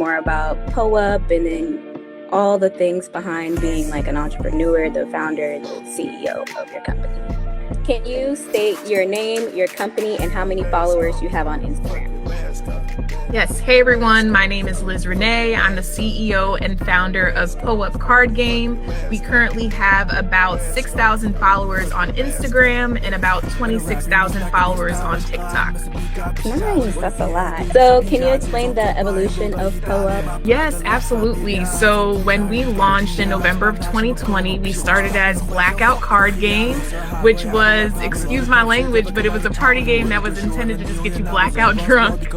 more about PWUP and then all the things behind being like an entrepreneur, the founder, the CEO of your company. Can you state your name, your company, and how many followers you have on Instagram? Yes. Hey, everyone. My name is Lizz Rene. I'm the CEO and founder of PWUP Card Game. We currently have about 6,000 followers on Instagram and about 26,000 followers on TikTok. Nice. That's a lot. So can you explain the evolution of PWUP? Yes, absolutely. So when we launched in November of 2020, we started as Blackout Card Game, which was, excuse my language, but it was a party game that was intended to just get you blackout drunk.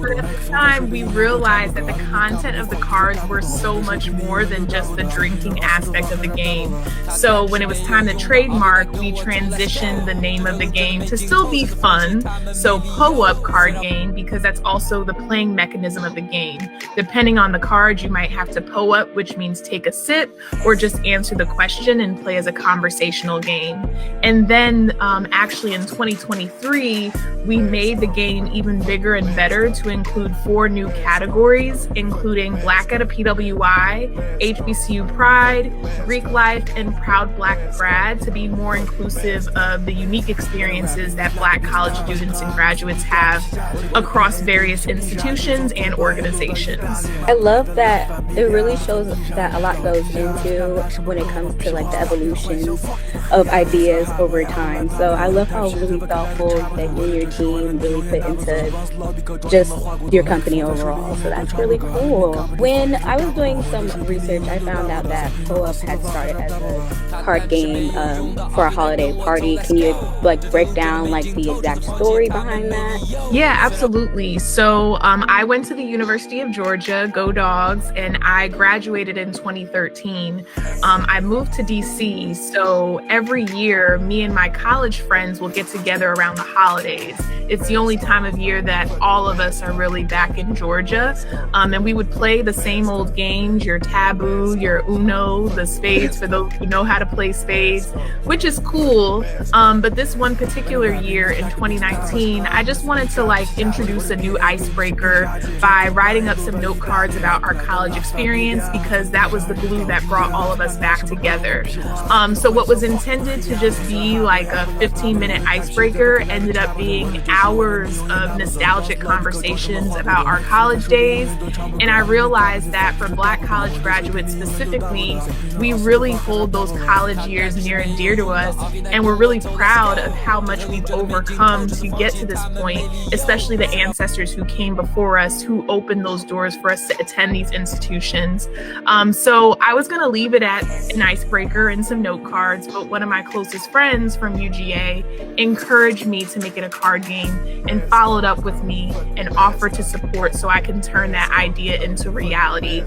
But at the time, we realized that the content of the cards were so much more than just the drinking aspect of the game. So when it was time to trademark, we transitioned the name of the game to still be fun. So PWUP Card Game, because that's also the playing mechanism of the game. Depending on the card, you might have to PWUP, which means take a sip, or just answer the question and play as a conversational game. And then actually in 2023, we made the game even bigger and better to include 4 new categories, including Black at a PWI, HBCU Pride, Greek Life, and Proud Black Grad, to be more inclusive of the unique experiences that Black college students and graduates have across various institutions and organizations. I love that it really shows that a lot goes into when it comes to like the evolution of ideas over time. So I love how really thoughtful that you and your team really put into just your company overall. So that's really cool. When I was doing some research, I found out that PWUP had started as a card game for a holiday party. Can you like break down like the exact story behind that? Yeah, absolutely. So I went to the University of Georgia, go Dogs, and I graduated in 2013. I moved to DC, so every year me and my college friends will get together around the holidays. It's the only time of year that all of us are really back in Georgia, and we would play the same old games, your Taboo, your Uno, the spades for those who know how to play spades, which is cool. But this one particular year in 2019, I just wanted to like introduce a new icebreaker by writing up some note cards about our college experience, because that was the glue that brought all of us back together. So what was intended to just be like a 15-minute icebreaker ended up being hours of nostalgic conversations about our college days. And I realized that for Black college graduates specifically, we really hold those college years near and dear to us. And we're really proud of how much we've overcome to get to this point, especially the ancestors who came before us, who opened those doors for us to attend these institutions. So I was going to leave it at an icebreaker and some note cards, but one of my closest friends from UGA encouraged me to make it a card game and followed up with me and offered to support so I can turn that idea into reality.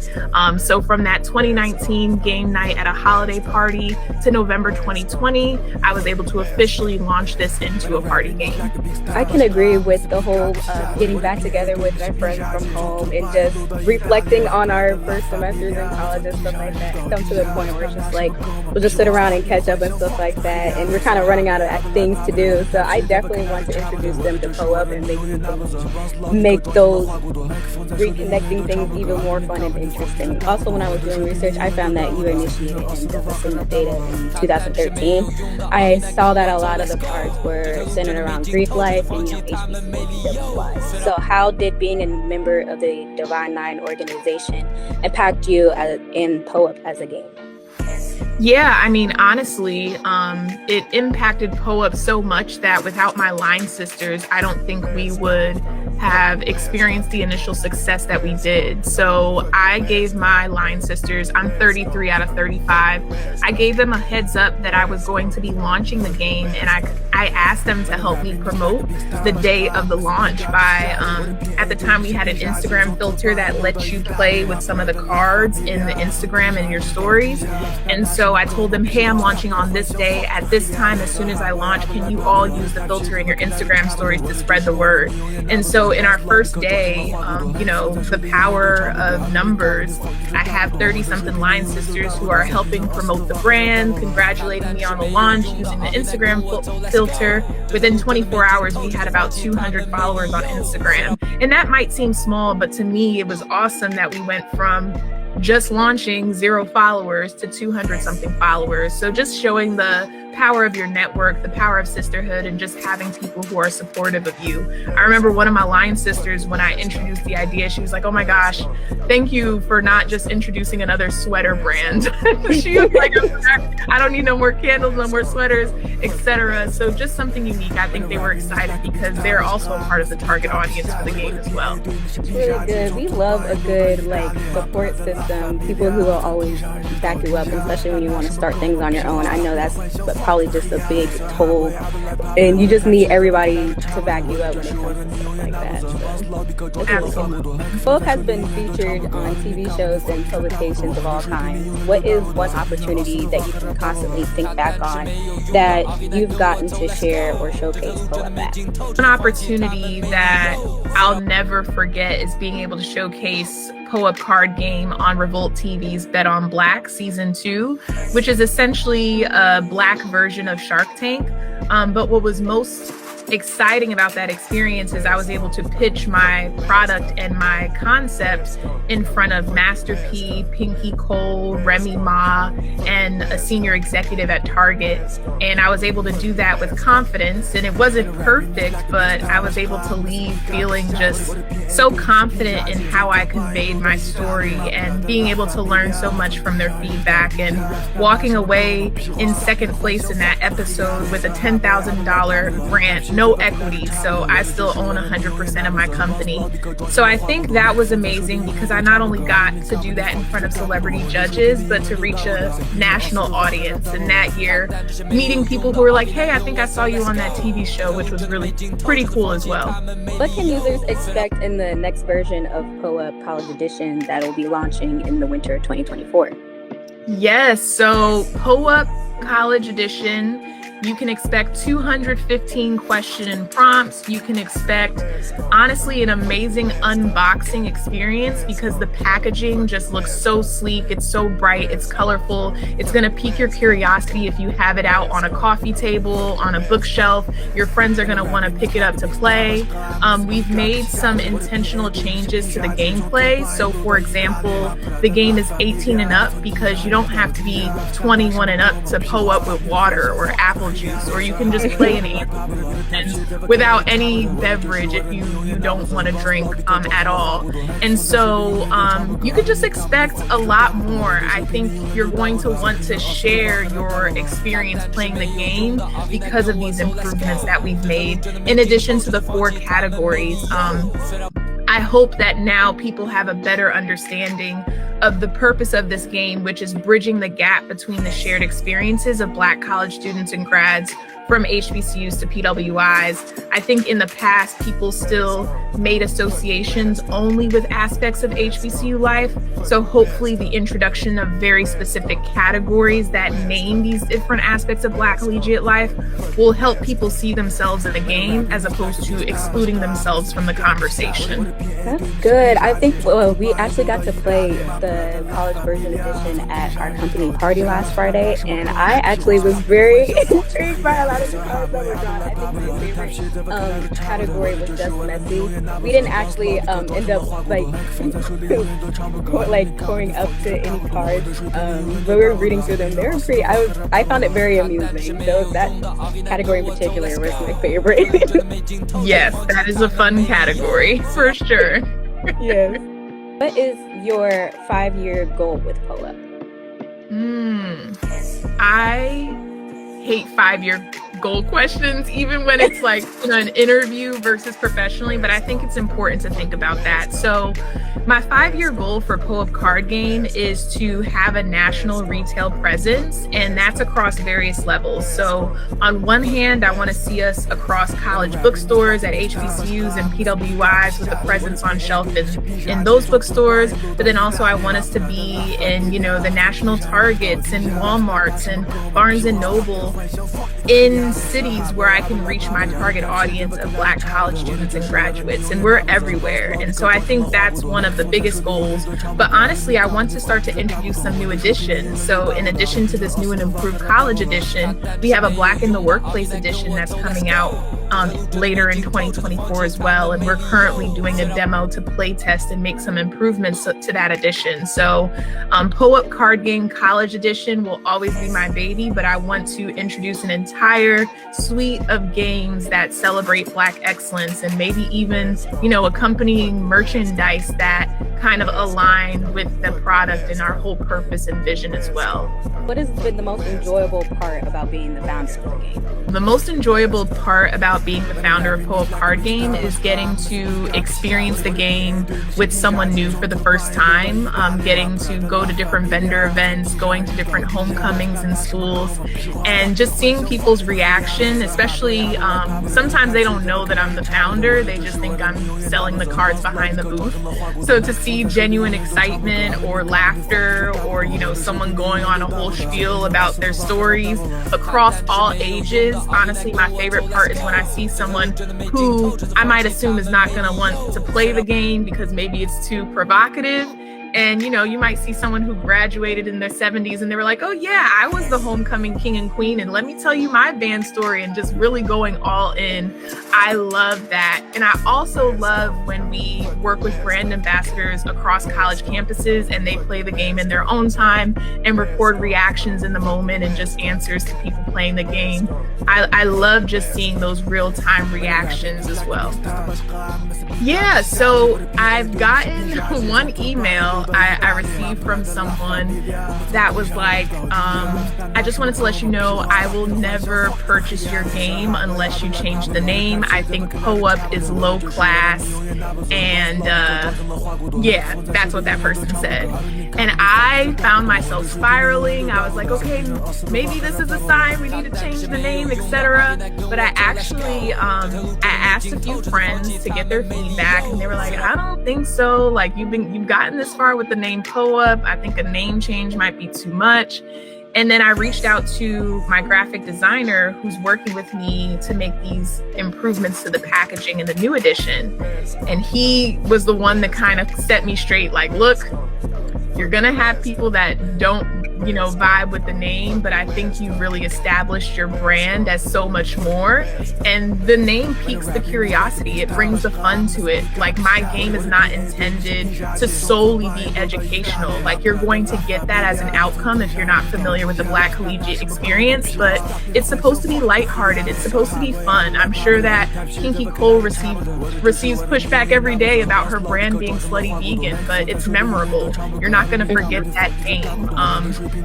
So from that 2019 game night at a holiday party to November 2020, I was able to officially launch this into a party game. I can agree with the whole getting back together with my friends from home and just reflecting on our first semesters in college and stuff like that. Come to the point where it's just like we'll just sit around and catch up and stuff like that, and we're kind of running out of things to do. So I definitely want to introduce them to PWUP and make those reconnecting things even more fun and interesting. Also, when I was doing research, I found that you initiated and developed the data in 2013. I saw that a lot of the cards were centered around Greek life and HBCUs. So how did being a member of the Divine Nine organization impact you in PWUP as a game? Yeah, I mean, honestly, it impacted PWUP so much that without my line sisters, I don't think we would have experienced the initial success that we did. So I gave my line sisters, I'm 33 out of 35, I gave them a heads up that I was going to be launching the game, and I asked them to help me promote the day of the launch by, at the time we had an Instagram filter that lets you play with some of the cards in the Instagram and your stories. And so I told them, hey, I'm launching on this day at this time. As soon as I launch, can you all use the filter in your Instagram stories to spread the word? And so in our first day, the power of numbers, I have 30-something line sisters who are helping promote the brand, congratulating me on the launch using the Instagram filter. Within 24 hours, we had about 200 followers on Instagram. And that might seem small, but to me, it was awesome that we went from just launching 0 followers to 200-something followers. So just showing the power of your network, the power of sisterhood, and just having people who are supportive of you. I remember one of my line sisters, when I introduced the idea, she was like, "Oh my gosh, thank you for not just introducing another sweater brand." She was like, "I don't need no more candles, no more sweaters, etc." So just something unique. I think they were excited because they're also a part of the target audience for the game as well. Really good. We love a good support system, people who will always back you up, especially when you want to start things on your own. I know that's probably just a big toll, and you just need everybody to back you up when it comes to stuff like that. So, Absolutely. Folk has been featured on TV shows and publications of all kinds. What is one opportunity that you can constantly think back on that you've gotten to share or showcase Poet at? One opportunity that I'll never forget is being able to showcase Co-op card game on Revolt TV's Bet on Black Season 2, which is essentially a Black version of Shark Tank. But what was most exciting about that experience is I was able to pitch my product and my concept in front of Master P, Pinky Cole, Remy Ma, and a senior executive at Target. And I was able to do that with confidence. And it wasn't perfect, but I was able to leave feeling just so confident in how I conveyed my story and being able to learn so much from their feedback and walking away in second place in that episode with a $10,000 grant, no equity. So I still own 100% of my company. So I think that was amazing because I not only got to do that in front of celebrity judges, but to reach a national audience. And that year, meeting people who were like, "Hey, I think I saw you on that TV show," which was really pretty cool as well. What can users expect in the next version of POUP College Edition that will be launching in the winter of 2024? Yes, so POUP College Edition, you can expect 215 question and prompts. You can expect, honestly, an amazing unboxing experience because the packaging just looks so sleek. It's so bright. It's colorful. It's going to pique your curiosity if you have it out on a coffee table, on a bookshelf. Your friends are going to want to pick it up to play. We've made some intentional changes to the gameplay. So, for example, the game is 18 and up because you don't have to be 21 and up to POUP with water or apple juice, or you can just play an and without any beverage if you don't want to drink at all. And so you could just expect a lot more. I think you're going to want to share your experience playing the game because of these improvements that we've made, in addition to the 4 categories. I hope that now people have a better understanding of the purpose of this game, which is bridging the gap between the shared experiences of Black college students and grads from HBCUs to PWIs. I think in the past, people still made associations only with aspects of HBCU life. So hopefully the introduction of very specific categories that name these different aspects of Black collegiate life will help people see themselves in the game as opposed to excluding themselves from the conversation. That's good. I think we actually got to play the college version edition at our company party last Friday, and I actually was very intrigued by a lot of the cards that were drawn. I think my favorite category was just messy. We didn't actually end up going up to any cards, but we were reading through them. They were pretty. I found it very amusing. So that category in particular was my favorite. Yes, that is a fun category for sure. Yes. What is your 5-year goal with POUP? I hate 5-year goal questions, even when it's like, an interview versus professionally, but I think it's important to think about that. So my 5-year goal for POUP Card Game is to have a national retail presence, and that's across various levels. So on one hand, I want to see us across college bookstores at HBCUs and PWIs with a presence on shelf in those bookstores, but then also I want us to be in, the national Targets and Walmarts and Barnes and Noble in cities where I can reach my target audience of Black college students and graduates, and we're everywhere. And so I think that's one of the biggest goals. But honestly, I want to start to introduce some new editions. So in addition to this new and improved college edition, we have a Black in the Workplace edition that's coming out later in 2024 as well. And we're currently doing a demo to play test and make some improvements to that edition. So PWIs Card Game College Edition will always be my baby, but I want to introduce an entire suite of games that celebrate Black excellence, and maybe even, accompanying merchandise that kind of align with the product and our whole purpose and vision as well. What has been the most enjoyable part about being the founder of the game? The most enjoyable part about being the founder of PWIs Card Game is getting to experience the game with someone new for the first time, getting to go to different vendor events, going to different homecomings in schools, and just seeing people's reaction, especially sometimes they don't know that I'm the founder. They just think I'm selling the cards behind the booth. So to see genuine excitement or laughter or, someone going on a whole spiel about their stories across all ages. Honestly, my favorite part is when I see someone who I might assume is not going to want to play the game because maybe it's too provocative. And, you might see someone who graduated in their 70s and they were like, oh, yeah, I was the homecoming king and queen. And let me tell you my band story, and just really going all in. I love that. And I also love when we work with brand ambassadors across college campuses and they play the game in their own time and record reactions in the moment and just answers to people playing the game. I love just seeing those real-time reactions as well. Yeah, so I've gotten one email I received from someone that was like, I just wanted to let you know I will never purchase your game unless you change the name. I think PWIs is low class. And yeah, that's what that person said. And I found myself spiraling. I was like, okay, maybe this is a sign we need to change the name, etc. But I actually, I asked a few friends to get their feedback, and they were like, I don't think so. Like, you've gotten this far with the name PWIs. I think a name change might be too much. And then I reached out to my graphic designer who's working with me to make these improvements to the packaging in the new edition. And he was the one that kind of set me straight, like, look, you're going to have people that don't, vibe with the name, but I think you really established your brand as so much more. And the name piques the curiosity. It brings the fun to it. Like, my game is not intended to solely be educational. Like, you're going to get that as an outcome if you're not familiar with the Black collegiate experience, but it's supposed to be lighthearted. It's supposed to be fun. I'm sure that Kinky Cole receives pushback every day about her brand being slutty vegan, but it's memorable. You're not going to forget that name.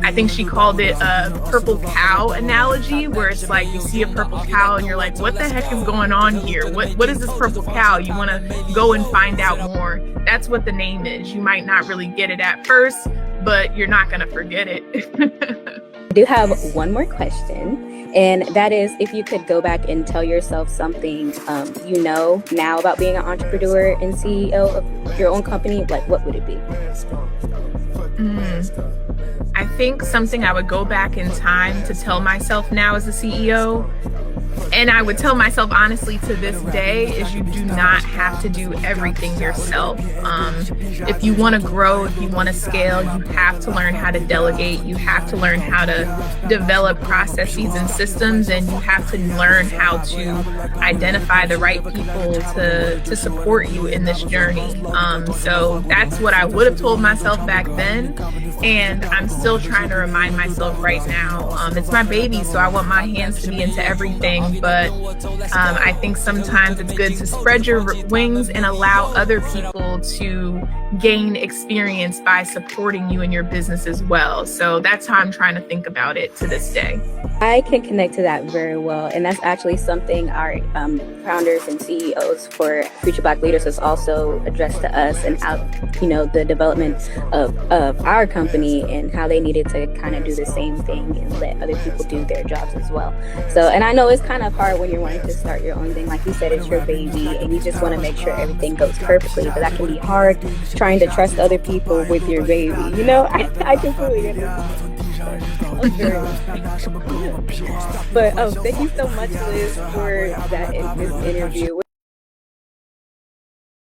I think she called it a purple cow analogy, where it's like you see a purple cow and you're like, what the heck is going on here? What is this purple cow? You want to go and find out more. That's what the name is. You might not really get it at first, but you're not going to forget it. I do have one more question, and that is, if you could go back and tell yourself something now about being an entrepreneur and CEO of your own company, like, what would it be? I think something I would go back in time to tell myself now as a CEO, and I would tell myself honestly to this day, is you do not have to do everything yourself. If you want to grow, if you want to scale, you have to learn how to delegate. You have to learn how to develop processes and systems, and you have to learn how to identify the right people to support you in this journey. So that's what I would have told myself back then, and I'm still trying to remind myself right now. It's my baby, so I want my hands to be into everything. But I think sometimes it's good to spread your wings and allow other people to gain experience by supporting you in your business as well. So that's how I'm trying to think about it to this day. I can connect to that very well. And that's actually something our founders and CEOs for Future Black Leaders has also addressed to us, and how, the development of our company and how they needed to kind of do the same thing and let other people do their jobs as well. So, and I know it's kind of hard when you're wanting to start your own thing. Like you said, it's your baby and you just want to make sure everything goes perfectly, but that can be hard trying to trust other people with your baby. I completely understand. I was very much. But thank you so much, Liz, for this interview.